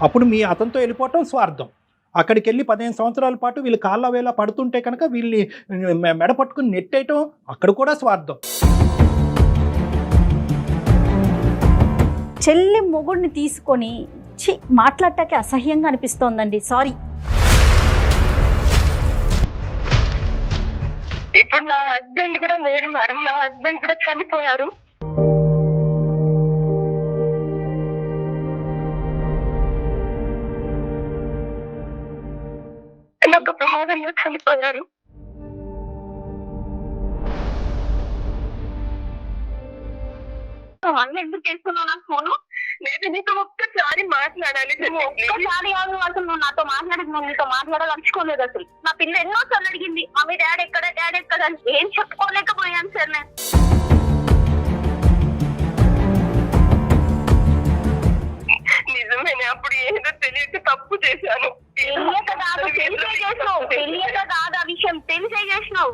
అప్పుడు మీ అతనితో వెళ్ళిపోవటం స్వార్థం. అక్కడికి వెళ్ళి 15 సంవత్సరాల పాటు వీళ్ళు కాళ్ళ వేళ పడుతుంటే కనుక వీళ్ళని మెడ పట్టుకుని నెట్టేయటం అక్కడ కూడా స్వార్థం. చెల్లి మొగుడిని తీసుకొని మాట్లాడటానికి అసహ్యంగా అనిపిస్తోందండి. సారీ. ఇప్పుడు నా హస్బెండ్ కూడా లేరు మేడం, నా హస్బెండ్ కూడా చనిపోయారు. ఒక ప్రమాదంలో చనిపోయారు. ఎందుకు చేస్తున్నావు నాకు ఫోను? నేను నీతో ఒక్కసారి మాట్లాడాలి. ఒక్కసారి కాదు అసలు నువ్వు నాతో మాట్లాడదు, నువ్వు నీతో మాట్లాడాలనుకోలేదు. అసలు నా పిల్ల ఎన్నో సార్లు అడిగింది, మమ్మీ డాడీ ఎక్కడ డాడీ ఎక్కడ అని. ఏం చెప్పుకోలేకపోయాను సార్ నేను. నిజమేనే, అప్పుడు ఏదో తెలియక తప్పు చేశాను. తెలియక కాదు, తెలిసే చేసినావు. తెలియక కాదు, ఆ విషయం తెలిసే చేసినావు.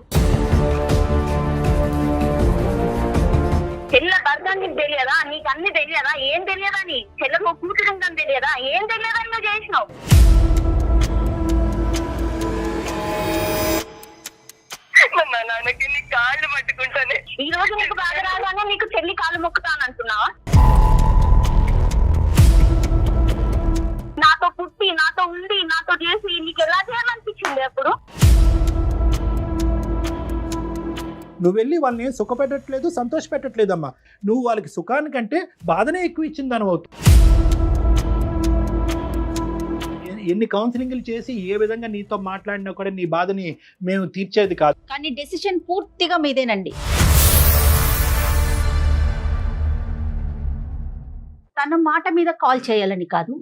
చెల్ల భర్త నీకు తెలియదా? నీకు అన్ని తెలియదా? ఏం తెలియదా? నీ చెల్లకు కూతురు ఉందని తెలియదా? ఏం తెలియదని నువ్వు చేసినావు. మా నాన్నకి నీ కాళ్ళు పట్టుకుంటానే. ఈ రోజు నీకు బాధ రాగానే నీకు చెల్లి కాళ్ళు మొక్కుతానంటున్నావా? నాతో పుట్టి, నాతో ఉండి, నాతో చేసి నీకు ఎలా చేయాలనిపించింది అప్పుడు? నువ్వు వెళ్ళి వాళ్ళని సుఖ పెట్టట్లేదు, సంతోష పెట్టట్లేదమ్మా. నువ్వు వాళ్ళకి సుఖానికంటే బాధనే ఎక్కువ ఇచ్చిందని అవుతుంది. ఎన్ని కౌన్సిలింగ్లు చేసి ఏ విధంగా నీతో మాట్లాడినా కూడా నీ బాధని మేము తీర్చేది కాదు. కానీ డెసిషన్ పూర్తిగా మీదేనండి. తన మాట మీద కాల్ చేయాలని కాదు,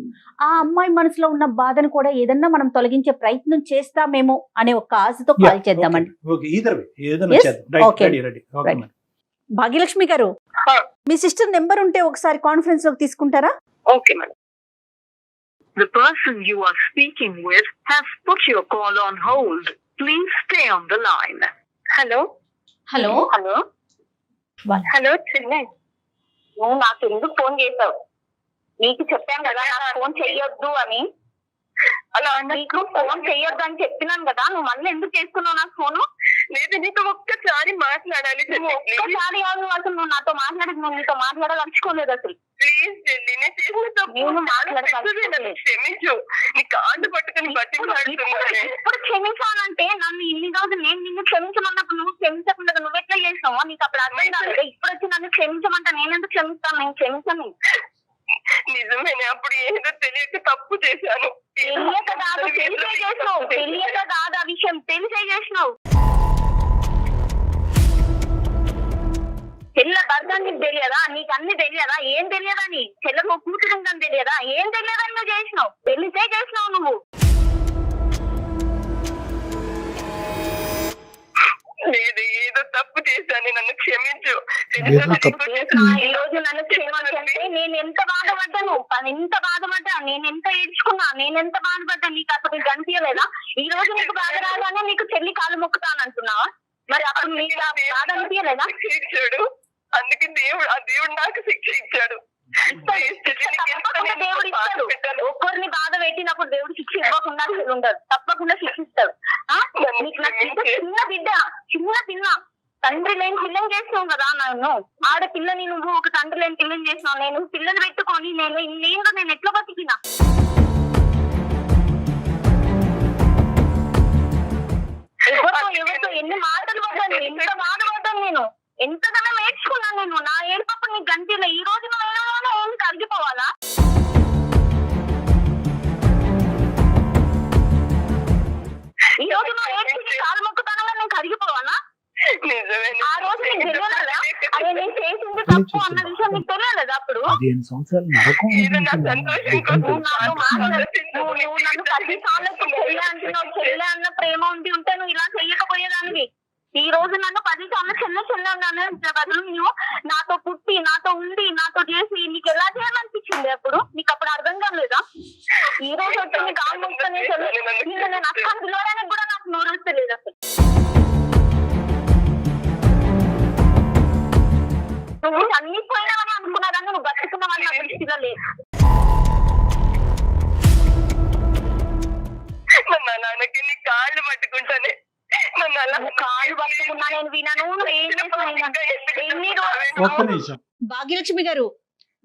ఆ అమ్మాయి మనసులో ఉన్న బాధను కూడా ఏదన్నా మనం తొలగించే ప్రయత్నం చేస్తామేమో అనే ఒక ఆశతో కాల్ చేద్దామండి. భాగ్యలక్ష్మి గారు, మీ సిస్టర్ నెంబర్ ఉంటే ఒకసారి కాన్ఫరెన్స్ లోకి తీసుకుంటారా? Okay madam. The person you are speaking with has put your call on hold. Please stay on the line. Hello. Hello hello hello చిన్న, నువ్వు నాకు ఎందుకు ఫోన్ చేసావు? నీకు చెప్పాను కదా నాకు ఫోన్ చెయ్యొద్దు అని. అలా నీకు ఫోన్ చెయ్యొద్దు అని చెప్పినాను కదా, నువ్వు మళ్ళీ ఎందుకు చేస్తున్నావు నాకు ఫోను? లేదు, నీతో ఒక్కసారి మాట్లాడాలి. ఒక్కసారి కాదు అసలు నువ్వు నాతో మాట్లాడదు, నువ్వు నీతో మాట్లాడాలనుకోలేదు అసలు. ప్లీజ్ నేను మాట్లాడలేదు. క్షమించు, నీ కాళ్ళు పట్టుకుని బట్టి ఇప్పుడు క్షమించాలంటే నన్ను ఇన్ని రోజులు నేను నిన్ను క్షమించమన్నప్పుడు నువ్వు క్షమించకుండా నువ్వు ఎట్లా చేసినావో నీకు అప్పుడు అర్థం కాలేదు. ఇప్పుడు వచ్చి నన్ను క్షమించమంటే నేను ఎందుకు క్షమిస్తాను? నేను క్షమించను. నిజమేనే, అప్పుడు ఏదో తెలియక తప్పు చేశాను. తెలియక కాదు, తెలిసే చేసినావు. తెలియక కాదు, ఆ విషయం తెలిసే చేసినావు. చెల్ల భర్త నీకు తెలియదా? నీకు అన్ని తెలియదా? ఏం తెలియదా? నీ చెల్లకు కూతురు ఉందని తెలియదా? ఏం తెలియదని నువ్వు చేసినావు. తెలిసే చేసినావు నువ్వు. లేదు, ఏదో తప్పు చేశాను, నన్ను క్షమించు. ఈ రోజు నన్ను క్షమించంటే నేను ఎంత బాధపడ్డాను, ఎంత బాధపడ్డా, నేను ఎంత ఏడ్చుకున్నా, నేను ఎంత బాధపడ్డా నీకు అప్పుడు కనిపించలేదా? ఈ రోజు నీకు బాధ రాగానే నీకు చెల్లి కాలు మొక్కుతానంటున్నావా? మరి అప్పుడు నీకు బాధ అనిపించలేదా? ఇచ్చాడు, అందుకే ఆ దేవుడు నాకు శిక్ష ఇచ్చాడు. దేవుడు ఇస్తాడు. ఒక్కరిని బాధ పెట్టినప్పుడు దేవుడు శిక్ష ఇవ్వకుండా ఉండదు, తప్పకుండా శిక్షిస్తాడు. చిన్న పిల్ల తండ్రి లేని పిల్లని చేసినావు కదా నన్ను. ఆడపిల్లని నువ్వు ఒక తండ్రి లేని పిల్లని చేసినావు. నేను పిల్లని పెట్టుకొని నేను ఎట్లా బతికినా? ఎవరితో ఎన్ని మాటలు పడ్డాను, ఎంత బాధపడ్డాను నేను, ఎంతగానో నేర్చుకున్నాను నేను. నా ఏడుపప్పుడు నీకు గంటలే. ఈ రోజు నువ్వు కరిగిపోవాలా? ఈ రోజు నువ్వు ఏడ్చి కాలు మొక్కుతానగా నేను కరిగిపోవాలా? ఆ రోజు నీకు తెలియలేదా అదే నేను చేసింది తప్పు అన్న విషయం నీకు తెలియలేదా? అప్పుడు నువ్వు నన్ను 10 సార్లు చెల్లె అంటున్నావు. చెల్లె అన్న ప్రేమ ఉంటే నువ్వు ఇలా చెయ్యకపోయేదానివి. ఈ రోజు నన్ను 10 సార్లు చెల్లె అనే బదులు నువ్వు నాతో పుట్టి, నాతో ఉండి, నాతో చేసి నీకు ఎలా చేయాలనిపించింది అప్పుడు? నీకు అప్పుడు అర్థం కాలేదా? ఈ రోజు వచ్చి నీ కాలు మొక్కుతానే నేను అస్సలు పిలవడానికి కూడా నాకు నోరెత్తలేదు అసలు. నువ్వు అన్ని పోయినావని అనుకున్నావని, నువ్వు బతుకున్నావని నా దృష్టిలో లేదు. ఒక్క నిమిషం. భాగ్యలక్ష్మి గారు,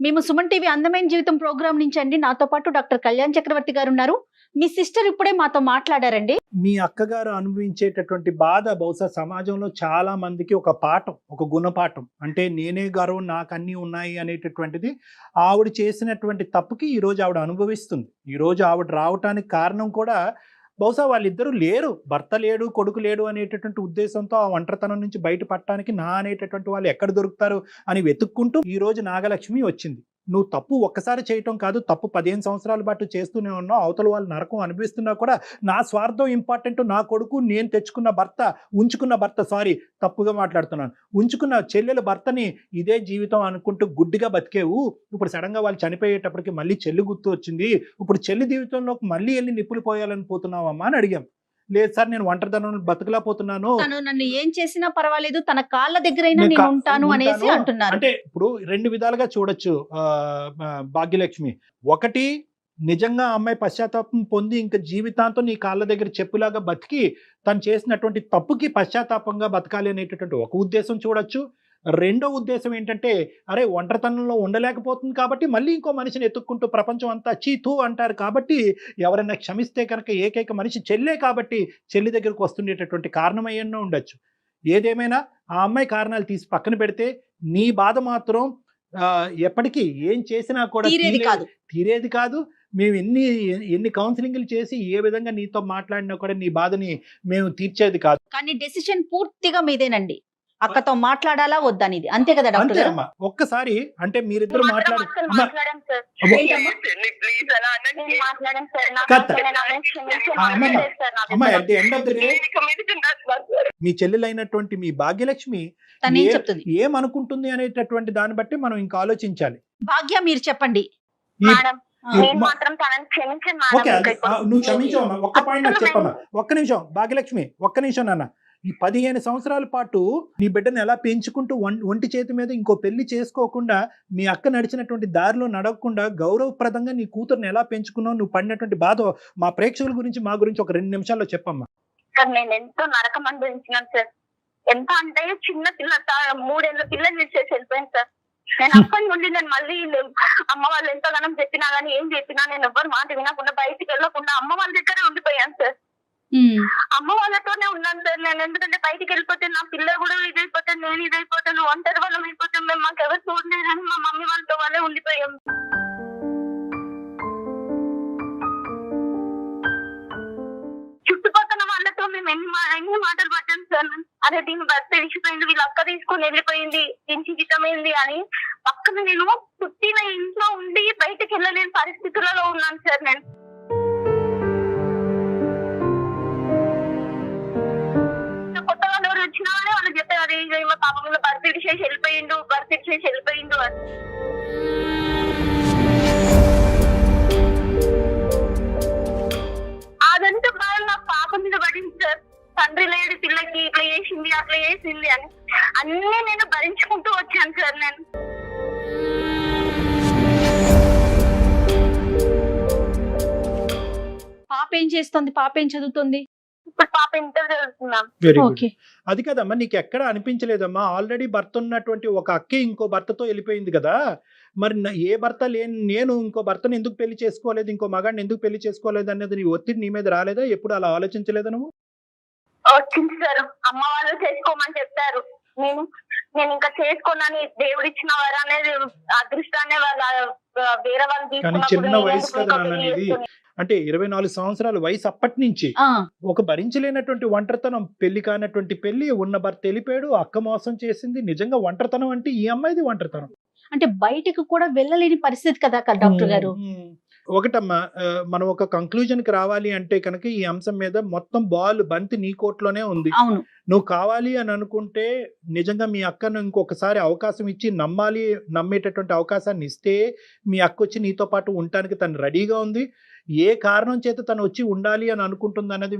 మేము సుమన్ టీవీ అందమైన జీవితం ప్రోగ్రామ్ నుంచి అండి. నాతో పాటు డాక్టర్ కళ్యాణ్ చక్రవర్తి గారు ఉన్నారు. మీ సిస్టర్ ఇప్పుడే మాతో మాట్లాడారండి. మీ అక్కగారు అనుభవించేటటువంటి బాధ బహుశా సమాజంలో చాలా మందికి ఒక పాఠం, ఒక గుణపాఠం. అంటే నేనే గర్వం, నాకు అన్నీ ఉన్నాయి అనేటటువంటిది ఆవిడ చేసినటువంటి తప్పుకి ఈరోజు ఆవిడ అనుభవిస్తుంది. ఈరోజు ఆవిడ రావటానికి కారణం కూడా బహుశా వాళ్ళిద్దరూ లేరు, భర్త లేడు, కొడుకు లేడు అనేటటువంటి ఉద్దేశంతో ఆ ఒంటరితనం నుంచి బయటపడటానికి నా అనేటటువంటి వాళ్ళు ఎక్కడ దొరుకుతారు అని వెతుక్కుంటూ ఈరోజు నాగలక్ష్మి వచ్చింది. నువ్వు తప్పు ఒక్కసారి చేయటం కాదు, తప్పు 15 సంవత్సరాల పాటు చేస్తూనే ఉన్నావు. అవతల వాళ్ళు నరకం అనిపిస్తున్నా కూడా నా స్వార్థం ఇంపార్టెంట్, నా కొడుకు, నేను తెచ్చుకున్న భర్త, ఉంచుకున్న భర్త, సారీ తప్పుగా మాట్లాడుతున్నాను, ఉంచుకున్న చెల్లెల భర్తని ఇదే జీవితం అనుకుంటూ గుడ్డిగా బతికేవు. ఇప్పుడు సడన్గా వాళ్ళు చనిపోయేటప్పటికి మళ్ళీ చెల్లి గుర్తు వచ్చింది. ఇప్పుడు చెల్లి జీవితంలోకి మళ్ళీ వెళ్ళి నిప్పులు పోయాలని పోతున్నావమ్మా అని అడిగాం. లేదు సార్, నేను ఒంటరితనంలో బతకలేకపోతున్నాను. తను నన్ను ఏం చేసినా పర్వాలేదు, తన కాళ్ళ దగ్గరైనా నేను ఉంటాను అనేసి అంటున్నారు. అంటే ఇప్పుడు 2 విధాలుగా చూడొచ్చు భాగ్యలక్ష్మి. ఒకటి, నిజంగా అమ్మాయి పశ్చాత్తాపం పొంది ఇంకా జీవితాంతం నీ కాళ్ళ దగ్గర చెప్పులాగా బతికి తను చేసినటువంటి తప్పుకి పశ్చాత్తాపంగా బతకాలి అనేటటువంటి ఒక ఉద్దేశం చూడొచ్చు. రెండో ఉద్దేశం ఏంటంటే, అరే ఒంటరితనంలో ఉండలేకపోతుంది కాబట్టి మళ్ళీ ఇంకో మనిషిని ఎత్తుక్కుంటూ ప్రపంచం అంతా చీతూ అంటారు కాబట్టి ఎవరైనా క్షమిస్తే కనుక ఏకైక మనిషి చెల్లే కాబట్టి చెల్లి దగ్గరకు వస్తుండేటటువంటి కారణమయ్యన్నో ఉండొచ్చు. ఏదేమైనా ఆ అమ్మాయి కారణాలు తీసి పక్కన పెడితే నీ బాధ మాత్రం ఎప్పటికీ ఏం చేసినా కూడా తీరేది కాదు. మేము ఎన్ని కౌన్సిలింగ్లు చేసి ఏ విధంగా నీతో మాట్లాడినా కూడా నీ బాధని మేము తీర్చేది కాదు. కానీ డెసిషన్ పూర్తిగా మీదేనండి. అక్కతో మాట్లాడాలా వద్దనేది, అంతే కదా డాక్టర్ గారు? ఒక్కసారి అంటే మీరిద్దరు మీ చెల్లెలైనటువంటి మీ భాగ్యలక్ష్మి ఏమనుకుంటుంది అనేటటువంటి దాన్ని బట్టి మనం ఇంకా ఆలోచించాలి. భాగ్య, మీరు చెప్పండి. నువ్వు క్షమించవమ్మా, ఒక్క పాయింట్ నాకు చెప్పమ్మా. ఒక్క నిమిషం భాగ్యలక్ష్మి, ఒక్క నిమిషం నాన్న. ఈ 15 సంవత్సరాల పాటు నీ బిడ్డను ఎలా పెంచుకుంటూ ఒంటి చేతి మీద ఇంకో పెళ్లి చేసుకోకుండా మీ అక్క నడిచినటువంటి దారిలో నడవకుండా గౌరవప్రదంగా నీ కూతురుని ఎలా పెంచుకున్నావు, నువ్వు పడినటువంటి బాధ మా ప్రేక్షకుల గురించి మా గురించి ఒక 2 నిమిషాల్లో చెప్పమ్మా. సార్, నేను ఎంతో నరకం అనుభవించినాను సార్. ఎంత అంటే చిన్న పిల్ల 3 ఏళ్ళ పిల్లలు చేసి వెళ్ళిపోయాను సార్. నేను అక్కడి నుండి నేను మళ్ళీ అమ్మ వాళ్ళు ఎంతగానో చెప్పినా గానీ ఏం చెప్పినా నేను ఎవ్వరు మాట వినకుండా బయటికి వెళ్ళకుండా అమ్మ వాళ్ళ దగ్గరే ఉండిపోయాను సార్. అమ్మ వాళ్ళతోనే ఉన్నాను సార్ నేను. ఎందుకంటే బయటికి వెళ్ళిపోతే నా పిల్లలు కూడా ఇదైపోతే, నేను ఇదైపోతాను, ఒంటరి వాళ్ళం అయిపోతాం, మేము మాకు ఎవరు చూడలేదని మా మమ్మీ వాళ్ళతో వాళ్ళే ఉండిపోయాం. చుట్టుపక్కల వాళ్ళతో మేము ఎన్ని మాటలు పట్టాం సార్. అదే దీని భర్త విడిచిపోయింది, వీళ్ళ అక్క తీసుకొని వెళ్ళిపోయింది, దీని జీవితమైంది అని. పక్కన నేను పుట్టిన ఇంట్లో ఉండి బయటకు వెళ్ళలేని పరిస్థితులలో ఉన్నాను సార్. నేను వచ్చినా వాళ్ళు చెప్పారు, అదే పాపం భర్త విడిచేసి వెళ్ళిపోయిండు అని. అదంతా బాగా నా పాప మీద పడింది సార్. తండ్రి లేడు పిల్లకి, ఇట్లా చేసింది అట్లా చేసింది అని అన్నీ నేను భరించుకుంటూ వచ్చాను సార్. నేను పాప ఏం చేస్తుంది? పాప ఏం చదువుతుంది? ఇప్పుడు పాప ఇంటర్ చదువుతున్నాం. Very good. అది కదమ్మా, నీకు ఎక్కడ అనిపించలేదమ్మా ఆల్రెడీ భర్త ఉన్నటువంటి ఒక అక్కే ఇంకో భర్తతో వెళ్ళిపోయింది కదా, మరి ఏ భర్త లేని నేను ఇంకో భర్తను ఎందుకు పెళ్లి చేసుకోలేదు, ఇంకో మగాడిని ఎందుకు పెళ్లి చేసుకోలేదు అనేది నీ ఒత్తిడి నీ మీద రాలేదా? ఎప్పుడు అలా ఆలోచించలేదా నువ్వు? వచ్చింది సార్, అమ్మ వాళ్ళు చేసుకోమని చెప్పారు. నేను ఇంకా చేసుకోనని దేవుడు ఇచ్చిన వారు అనేది అదృష్టాన్ని వాళ్ళ వేరే వాళ్ళు తీసుకున్నప్పుడు చిన్న వయసు కదా అనేది. అంటే 24 సంవత్సరాల వయసు అప్పటి నుంచి ఒక భరించలేనటువంటి ఒంటరితనం, పెళ్లి కానటువంటి పెళ్లి, ఉన్న భర్త వెళ్ళిపోయాడు, అక్క మోసం చేసింది. నిజంగా ఒంటరితనం అంటే ఈ అమ్మాయిది ఒంటరితనం. అంటే బయటకు కూడా వెళ్ళలేని పరిస్థితి కదా డాక్టర్ గారు. ఒకటమ్మా, మనం ఒక కంక్లూజన్ కి రావాలి అంటే కనుక ఈ అంశం మీద మొత్తం బంతి నీ కోట్లోనే ఉంది. నువ్వు కావాలి అని అనుకుంటే నిజంగా మీ అక్కను ఇంకొకసారి అవకాశం ఇచ్చి నమ్మేటటువంటి అవకాశాన్ని ఇస్తే మీ అక్క వచ్చి నీతో పాటు ఉండటానికి తను రెడీగా ఉంది. ఏ కారణం చేత తను వచ్చి ఉండాలి అని అనుకుంటుంది అన్నది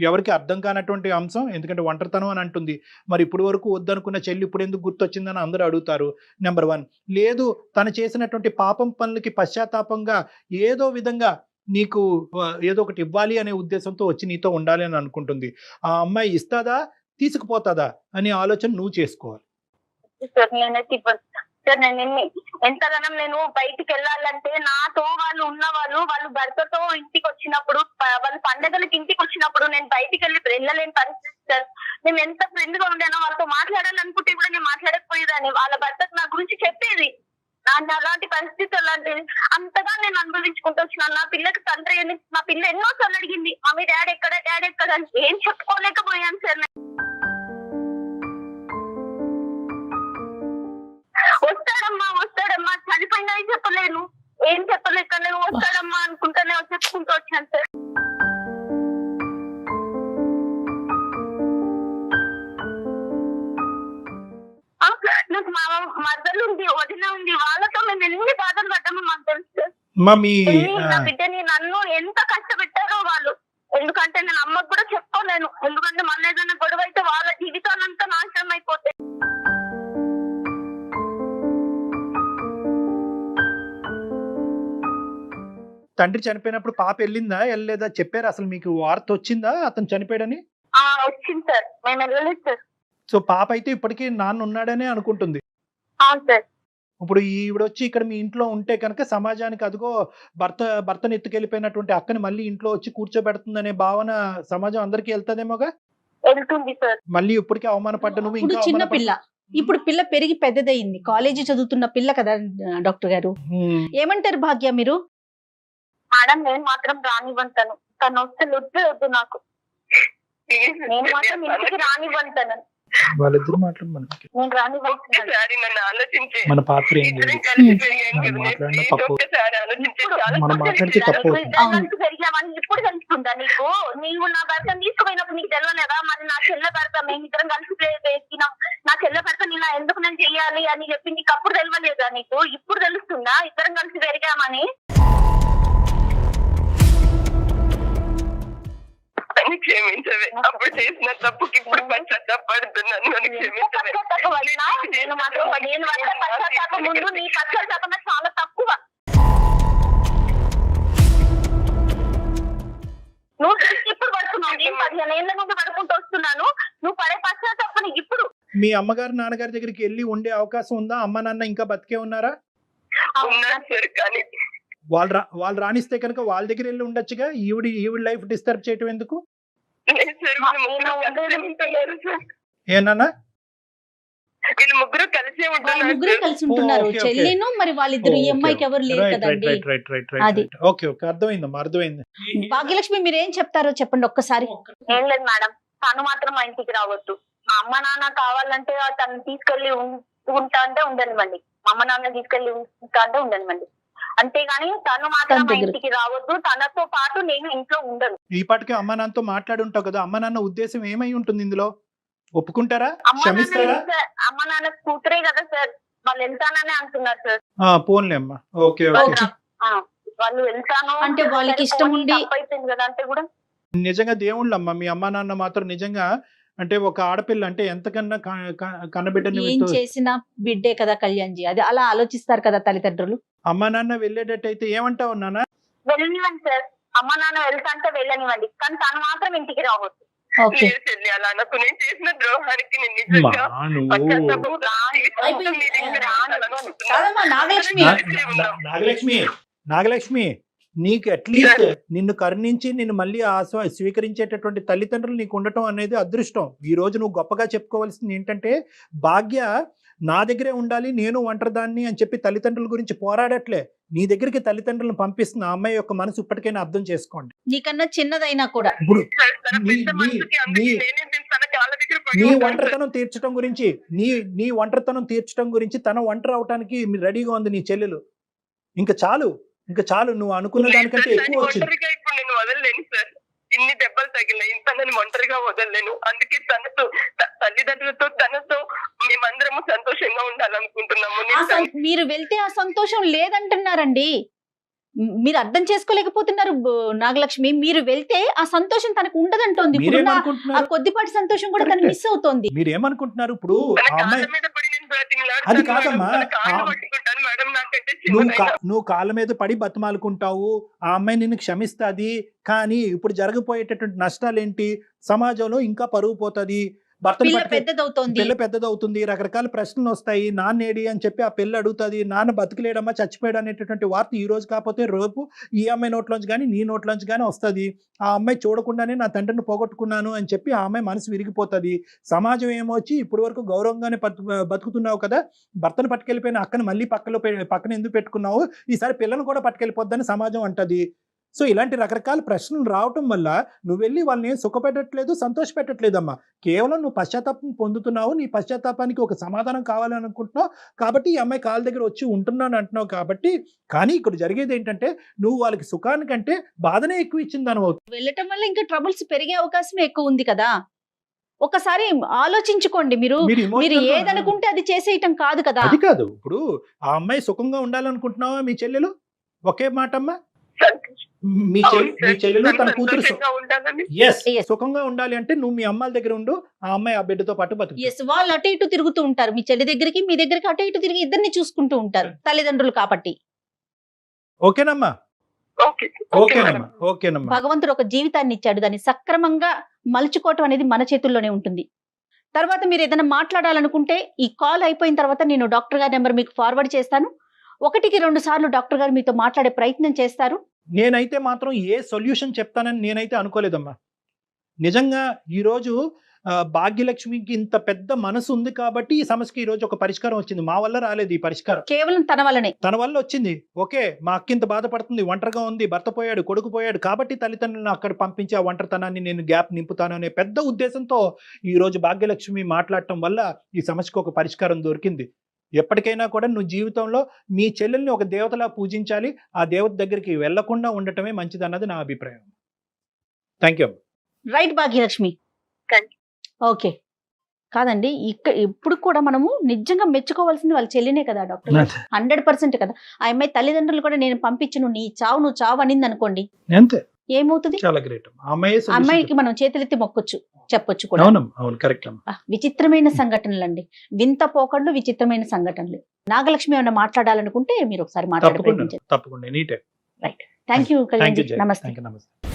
ఎవరికి అర్థం కానటువంటి అంశం. ఎందుకంటే ఒంటరితనం అని అంటుంది. మరి ఇప్పుడు వరకు వద్దనుకున్న చెల్లి ఇప్పుడు ఎందుకు గుర్తొచ్చిందని అందరూ అడుగుతారు. నెంబర్ 1. లేదు, తను చేసినటువంటి పాపం పనులకి పశ్చాత్తాపంగా ఏదో విధంగా నీకు ఏదో ఒకటి ఇవ్వాలి అనే ఉద్దేశంతో వచ్చి నీతో ఉండాలి అని అనుకుంటుంది. ఆ అమ్మాయి ఇస్తాదా తీసుకుపోతుందా అనే ఆలోచన నువ్వు చేసుకోవాలి. సార్ నేనైతే ఇవ్వను సార్. నేను ఎంతగానం నేను బయటికి వెళ్ళాలంటే నాతో వాళ్ళు ఉన్న వాళ్ళు భర్తతో ఇంటికి వచ్చినప్పుడు వాళ్ళు పండగలకి ఇంటికి వచ్చినప్పుడు నేను బయటికి వెళ్ళలేని పరిస్థితి సార్. నేను ఎంత ఫ్రెండ్ గా ఉండానో వాళ్ళతో మాట్లాడాలనుకుంటే కూడా నేను మాట్లాడకపోయేదాన్ని. వాళ్ళ భర్తకు నా గురించి చెప్పేది. అలాంటి పరిస్థితి అలాంటిది అంతగా నేను అనుభవించుకుంటూ వచ్చినాను. నా పిల్లకి తండ్రి నా పిల్ల ఎన్నో సార్లు అడిగింది, మమ్మీ డాడీ ఎక్కడ అని. ఏం చెప్పుకోలేకపోయాను సార్. వస్తాడమ్మా చనిపోయినా చెప్పలేను, ఏం చెప్పలేక నేను వస్తాడమ్మా అనుకుంటానే చెప్పుకుంటూ వచ్చాను సార్. నాకు మా మదర్లు ఉంది, వదిన ఉంది, వాళ్ళతో మేము ఎన్ని బాధలు పడ్డామో మాకు తెలుసు సార్. నా బిడ్డని నన్ను ఎంత కష్టపెట్టారో వాళ్ళు. ఎందుకంటే నేను అమ్మకు కూడా చెప్పుకోలేను, ఎందుకంటే మన ఏదైనా గొడవ అయితే వాళ్ళ జీవితాలంతా నాశనం అయిపోతాయి. తండ్రి చనిపోయినప్పుడు పాప వెళ్ళిందా వెళ్ళలేదా చెప్పారు? అసలు మీకు వార్త వచ్చిందా అతను చనిపోయాడని? వచ్చింది సార్, మేము వెళ్ళలేదు సార్. సో పాప అయితే ఇప్పటికీ నాన్న ఉన్నాడనే అనుకుంటుంది. అవును సార్. ఇప్పుడు ఈవిడొచ్చి ఇక్కడ మీ ఇంట్లో ఉంటే కనుక సమాజానికి అదిగో భర్తను ఎత్తుకెళ్ళిపోయినటువంటి అక్కని మళ్ళీ ఇంట్లో వచ్చి కూర్చోబెడుతుందనే భావన సమాజం అందరికీ వెళ్తాదేమోగా. వెళ్తుంది సార్. మళ్ళీ ఇప్పటికే అవమానపడ్డ నువ్వు ఇప్పుడు ఇంకా చిన్న పిల్ల, ఇప్పుడు పిల్ల పెరిగి పెద్దదయింది, కాలేజీ చదువుతున్న పిల్ల కదా డాక్టర్ గారు. ఏమంటారు భాగ్య మీరు? మేడం నేను మాత్రం రానివ్వంటాను, తను వస్తే వద్దు నాకు, నేను మాత్రం ఇంటికి రానివ్వంటాను. వాళ్ళిద్దరు మాట్లాడు, నేను రానివ్వంటాను. మన పాత్ర ఏం లేదు, మాట్లాడిన తప్పు, మనం మాట్లాడితే తప్పు. పెరిగామని ఇప్పుడు తెలుస్తుందా నీకు? నీవు నా భర్తను తీసుకుపోయినప్పుడు నీకు తెలియలేదా? మరి నా చెల్లె భర్త మేమిద్దరం కలిసి వేసినాం, నా చెల్లె భర్త ఇలా ఎందుకు నేను చెయ్యాలి అని చెప్పి నీకు అప్పుడు తెలియలేదా? నీకు ఇప్పుడు తెలుస్తుందా ఇద్దరం కలిసి పెరిగామని? క్షమించవే, అప్పుడు చేసిన తప్పుకి ఇప్పుడు పశ్చాత్తాపడుతున్నాను, నన్ను క్షమించవే. నేను మాత్రం నేను పశ్చాత్తాపం ముందు నీ పశ్చాత్తాపం చాలా తక్కువ. నువ్వు ఇప్పుడు పడుతున్నావు, నేను 15 ఏళ్ల నుండి పడుకుంటూ వస్తున్నాను. నువ్వు పడే పశ్చాత్తాపం ఇప్పుడు. మీ అమ్మగారు నాన్నగారి దగ్గరికి వెళ్ళి ఉండే అవకాశం ఉందా? అమ్మ నాన్న ఇంకా బతికే ఉన్నారా? ఉన్నారు సార్, కానీ వాళ్ళు రాణిస్తే కనుక వాళ్ళ దగ్గర వెళ్ళి ఉండొచ్చుగా. ఈవిడ లైఫ్ డిస్టర్బ్ చేయటం ఎందుకు? ఏనా వీళ్ళు ముగ్గురు కలిసే ముగ్గురు కలిసి ఉంటున్నారు, చెల్లిను మరి వాళ్ళిద్దరు. ఈ అమ్మాయికి ఎవరు లేరు కదండి. అది ఓకే ఓకే, అర్థమైందమ్మా, అర్థమైంది. భాగ్యలక్ష్మి మీరు ఏం చెప్తారో చెప్పండి ఒక్కసారి. ఏం లేదు మేడం, తను మాత్రం మా ఇంటికి రావద్దు. మా అమ్మ నాన్న కావాలంటే తను తీసుకెళ్లి ఉంటా అంటే ఉండనివ్వండి, మా అమ్మ నాన్న తీసుకెళ్లి ఉంటా అంటే ఉండనివ్వండి, అంతేగాని తను మాత్రం మా ఇంటికి రావద్దు. తనతో పాటు నేను ఇంట్లో ఉండను. ఈ పాటికి అమ్మ నాన్నతో మాట్లాడి ఉంటావు కదా, అమ్మ నాన్న ఉద్దేశం ఏమై ఉంటుంది ఇందులో? ఒప్పుకుంటారా? క్షమిస్తారా? అమ్మ నాన్న కూతురే కదా సార్, వాళ్ళు వెళ్తానని అంటున్నారు సార్. పోన్లే అమ్మా, ఓకే ఓకే. వాళ్ళు వెళ్తాను అంటే వాళ్ళకి ఇష్టం ఉండి అయిపోయింది కదా అంటే కూడా. నిజంగా దేవుళ్ళమ్మా మీ అమ్మ నాన్న మాత్రం. నిజంగా అంటే ఒక ఆడపిల్ల అంటే ఎంతకన్నా కన్నబిడ్డని ఏం చేసినా బిడ్డే కదా కళ్యాణ్జీ, అది అలా ఆలోచిస్తారు కదా తల్లిదండ్రులు. అమ్మ నాన్న వెళ్ళేటట్టయితే ఏమంటావు నాన్న? వెళ్ళనివ్వండి సార్, అమ్మ నాన్న వెళ్తా అంటే వెళ్ళనివ్వండి, కానీ తను మాత్రం ఇంటికి రావద్దు. అలా అనుకుని చేసిన ద్రోహానికి నాగలక్ష్మి, నీకు అట్లీస్ట్ నిన్ను కరుణించి నిన్ను మళ్ళీ స్వీకరించేటటువంటి తల్లిదండ్రులు నీకు ఉండటం అనేది అదృష్టం. ఈ రోజు నువ్వు గొప్పగా చెప్పుకోవాల్సింది ఏంటంటే, భాగ్య నా దగ్గరే ఉండాలి, నేను ఒంటరిదాన్ని అని చెప్పి తల్లిదండ్రుల గురించి పోరాడట్లే, నీ దగ్గరికి తల్లిదండ్రులను పంపిస్తున్న ఆ అమ్మాయి యొక్క మనసు ఇప్పటికైనా అర్థం చేసుకోండి. నీకన్నా చిన్నదైనా కూడా ఇప్పుడు నీ ఒంటరితనం తీర్చడం గురించి నీ ఒంటరితనం తీర్చడం గురించి తన ఒంటరి అవటానికి రెడీగా ఉంది నీ చెల్లెలు. ఇంకా చాలు నువ్వు అనుకున్న దానికంటే ఎక్కువ వచ్చింది. ఇప్పుడు నేను వదలలేను సార్, ఇన్ని దెబ్బలు తగిలినాయి, ఇంత నేను ఒంటరిగా వదలలేను. అందుకే తనతో తల్లిదండ్రులతో తనతో మేమందరము సంతోషంగా ఉండాలనుకుంటున్నాము. మీరు వెళ్తే ఆ సంతోషం లేదంటున్నారండి, మీరు అర్థం చేసుకోలేకపోతున్నారు నాగలక్ష్మి. మీరు వెళ్తే ఆ సంతోషం తనకు ఉండదంటోంది. ఆ కొద్దిపాటి సంతోషం కూడా తను మిస్ అవుతోంది. మీరేమనుకుంటున్నారు? ఇప్పుడు అది కాదమ్మా, నువ్వు కాళ్ళ మీద పడి బతిమాలుకుంటావు, ఆ అమ్మాయి నిన్ను క్షమిస్తుంది, కానీ ఇప్పుడు జరగబోయేటటువంటి నష్టాలు ఏంటి? సమాజంలో ఇంకా పరువు పోతుంది, భర్తను పిల్ల పట్టుకెళ్ళి పెద్దదవుతోంది. పిల్ల పెద్దదవుతుంది, రకరకాల ప్రశ్నలు వస్తాయి, నాన్నేడి అని చెప్పి ఆ పిల్ల అడుగుతుంది, నాన్న బతికిలేడమ్మా చచ్చిపోయాడు అనేటటువంటి వార్త ఈ రోజు కాకపోతే రేపు ఈ అమ్మాయి నోట్లోంచి కానీ నీ నోట్లోంచి కానీ వస్తుంది. ఆ అమ్మాయి చూడకుండానే నా తండ్రిని పోగొట్టుకున్నాను అని చెప్పి ఆ అమ్మాయి మనసు విరిగిపోతుంది. సమాజం ఏమొచ్చి ఇప్పటి వరకు గౌరవంగానే బతుకుతున్నావు కదా, భర్తను పట్టుకెళ్ళిపోయిన అక్కను మళ్ళీ పక్కన ఎందుకు పెట్టుకున్నావు, ఈసారి పిల్లను కూడా పట్టుకెళ్ళిపోద్దని సమాజం అంటది. సో ఇలాంటి రకరకాల ప్రశ్నలు రావటం వల్ల నువ్వు వెళ్ళి వాళ్ళని సుఖపెట్టట్లేదు, సంతోష పెట్టట్లేదమ్మా. కేవలం నువ్వు పశ్చాత్తాపం పొందుతున్నావు, నీ పశ్చాత్తాపానికి ఒక సమాధానం కావాలని అనుకుంటున్నావు కాబట్టి ఈ అమ్మాయి కాళ్ళ దగ్గర వచ్చి ఉంటున్నాను అంటున్నావు కాబట్టి. కానీ ఇక్కడ జరిగేది ఏంటంటే నువ్వు వాళ్ళకి సుఖానికంటే బాధనే ఎక్కువ ఇచ్చింది అని అవుతుంది. వెళ్ళటం వల్ల ఇంకా ట్రబుల్స్ పెరిగే అవకాశం ఎక్కువ ఉంది కదా. ఒకసారి ఆలోచించుకోండి. మీరు మీరు మీరు emotional గా- ఏదనుకుంటే అది చేసేయటం కాదు కదా. అది కాదు, ఇప్పుడు ఆ అమ్మాయి సుఖంగా ఉండాలనుకుంటున్నావా మీ చెల్లెలు? ఒకే మాట అమ్మా, మీ చెల్లెలు తన కూతురు సంతోషంగా ఉండాలని. Yes, Yes. సుఖంగా ఉండాలి అంటే నువ్వు మీ అమ్మాయిల దగ్గర ఉండు, ఆ అమ్మాయి ఆ బిడ్డతో పాటు బతుకు. ఎస్, వాళ్ళు అటు ఇటు తిరుగుతూ ఉంటారు. మీ చెల్లి దగ్గరికి మీ దగ్గరికి అటు ఇటు తిరిగి ఇద్దరిని చూసుకుంటూ ఉంటారు తల్లిదండ్రులు కాబట్టి. ఓకేనమ్మా, ఓకే ఓకే మేడం. ఓకేనమ్మా. భగవంతుడు ఒక జీవితాన్ని ఇచ్చాడు, దాన్ని సక్రమంగా మలుచుకోవటం అనేది మన చేతుల్లోనే ఉంటుంది. తర్వాత మీరు ఏదైనా మాట్లాడాలనుకుంటే ఈ కాల్ అయిపోయిన తర్వాత నేను డాక్టర్ గారి నెంబర్ మీకు ఫార్వర్డ్ చేస్తాను. 1-2 సార్లు డాక్టర్ గారు మీతో మాట్లాడే ప్రయత్నం చేస్తారు. నేనైతే మాత్రం ఏ సొల్యూషన్ చెప్తానని నేనైతే అనుకోలేదమ్మా. నిజంగా ఈరోజు భాగ్యలక్ష్మికి ఇంత పెద్ద మనసు ఉంది కాబట్టి ఈ సమస్యకి ఈ రోజు ఒక పరిష్కారం వచ్చింది. మా వల్ల రాలేదు ఈ పరిష్కారం, కేవలం తన వల్లనే. తన వల్ల వచ్చింది. ఓకే, మా అక్క ఇంత బాధపడుతుంది, ఒంటరిగా ఉంది, భర్త పోయాడు, కొడుకు పోయాడు కాబట్టి తల్లిదండ్రులను అక్కడ పంపించి ఆ ఒంటరితనాన్ని నేను గ్యాప్ నింపుతాను అనే పెద్ద ఉద్దేశంతో ఈ రోజు భాగ్యలక్ష్మి మాట్లాడటం వల్ల ఈ సమస్యకు ఒక పరిష్కారం దొరికింది. ఎప్పటికైనా కూడా నువ్వు జీవితంలో మీ చెల్లెల్ని ఒక దేవతలా పూజించాలి, ఆ దేవత దగ్గరికి వెళ్లకుండా ఉండటమే మంచిదన్నది నా అభిప్రాయం. Thank you. Right Bhagyalakshmi. Thank okay. కాదండి, ఇప్పుడు కూడా మనము నిజంగా మెచ్చుకోవాల్సింది వాళ్ళ చెల్లినే కదా డాక్టర్ గారు. 100% కదా. ఆ అమ్మాయి తల్లిదండ్రులు కూడా నేను పంపించను, నీ చావు నువ్వు చావు అనింది అనుకోండి, అంతే, ఏమవుతుంది? చాలా గ్రేట్. అమ్మాయికి మనం చేతులెత్తి మొక్కొచ్చు, చెప్పొచ్చు కూడా. అవును, కరెక్ట్ అమ్మా. విచిత్రమైన సంఘటనలు అండి, వింత పోకళ్ళు, విచిత్రమైన సంఘటనలు. నాగలక్ష్మి ఏమైనా మాట్లాడాలనుకుంటే మీరు ఒకసారి మాట్లాడే తప్పకుండా ప్రయత్నించండి. తప్పకుండా, any time. Thank you thank Kalyan you, ji. నమస్తే. నమస్తే.